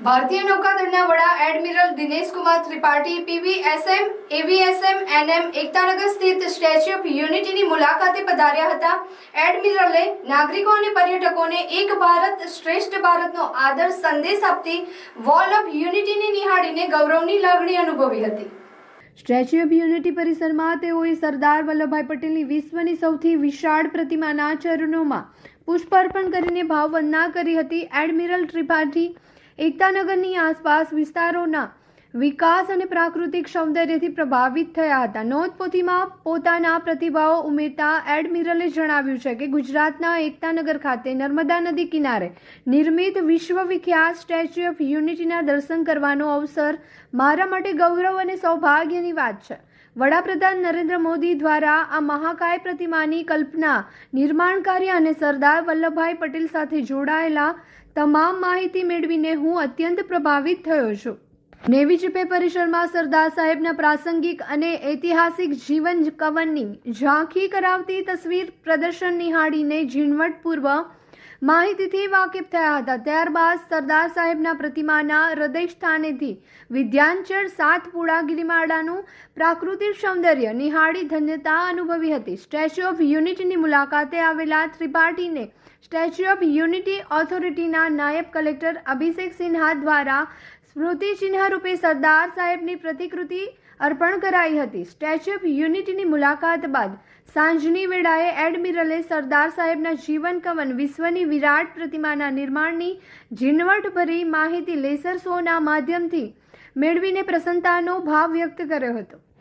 ભારતીય નૌકાદળના વડા admiral Dinesh Kumar Tripathi PVSM AVSM NM Ektanagar સ્થિત સ્ટેચ્યુ ઓફ યુનિટીની મુલાકાતે પધાર્યા હતા। એડમિરલે નાગરિકો અને પર્યટકોને એક ભારત શ્રેષ્ઠ ભારતનો આદર્શ સંદેશ આપતી વોલ ઓફ યુનિટીને નિહાળીને ગૌરવની લાગણી અનુભવી હતી। સ્ટેચ્યુ ઓફ યુનિટી પરિસરમાં તેઓએ સરદાર વલ્લભભાઈ પટેલની વિશ્વની સૌથી વિશાળ પ્રતિમાના ચરણોમાં પુષ્પાર્પણ કરીને ભાવવંદના કરી હતી। એડમિરલ ત્રિપાઠી એકતાનગરની આસપાસ વિસ્તારોના વિકાસ અને પ્રાકૃતિક સૌંદર્યથી પ્રભાવિત થયા હતા। નોંધપોથીમાં પોતાના પ્રતિભાવો ઉમેરતા એડમિરલે જણાવ્યું છે કે ગુજરાતના એકતાનગર ખાતે નર્મદા નદી કિનારે નિર્મિત વિશ્વવિખ્યાત સ્ટેચ્યુ ઓફ યુનિટીના દર્શન કરવાનો અવસર મારા માટે ગૌરવ અને સૌભાગ્યની વાત છે। વડાપ્રધાન નરેન્દ્ર મોદી દ્વારા આ મહાકાય પ્રતિમાની કલ્પના, નિર્માણ કાર્ય અને સરદાર વલ્લભભાઈ પટેલ સાથે જોડાયેલા તમામ માહિતી મેળવીને હું અત્યંત પ્રભાવિત થયો છું। નેવી જીપે પરિસરમાં સરદાર સાહેબના પ્રાસંગિક અને ઐતિહાસિક જીવન કવનની ઝાંખી કરાવતી તસવીર પ્રદર્શન નિહાળીને ઝીણવટપૂર્વક માહિતીથી વાકેફ થયા હતા। ત્યારબાદ સરદાર સાહેબના પ્રતિમાના હૃદય સ્થાનેથી વિધ્યાંચળ સાતપુડા ગિરિમાળાનું પ્રાકૃતિક સૌંદર્ય નિહાળી ધન્યતા અનુભવી હતી। સ્ટેચ્યુ ઓફ યુનિટીની મુલાકાતે આવેલા ત્રિપાઠીને સ્ટેચ્યુ ઓફ યુનિટી ઓથોરિટીના નાયબ કલેક્ટર અભિષેક સિન્હા દ્વારા સ્મૃતિચિહ્ન રૂપે સરદાર સાહેબની પ્રતિકૃતિ અર્પણ કરાઈ હતી। સ્ટેચ્યુ ઓફ યુનિટીની મુલાકાત બાદ સાંજની વેળાએ એડમિરલે સરદાર સાહેબના જીવન કવન વિશ્વની વિરાટ પ્રતિમાના નિર્માણની ઝીણવટભરી માહિતી લેસર શોના માધ્યમથી મેળવીને પ્રસન્નતાનો ભાવ વ્યક્ત કર્યો હતો।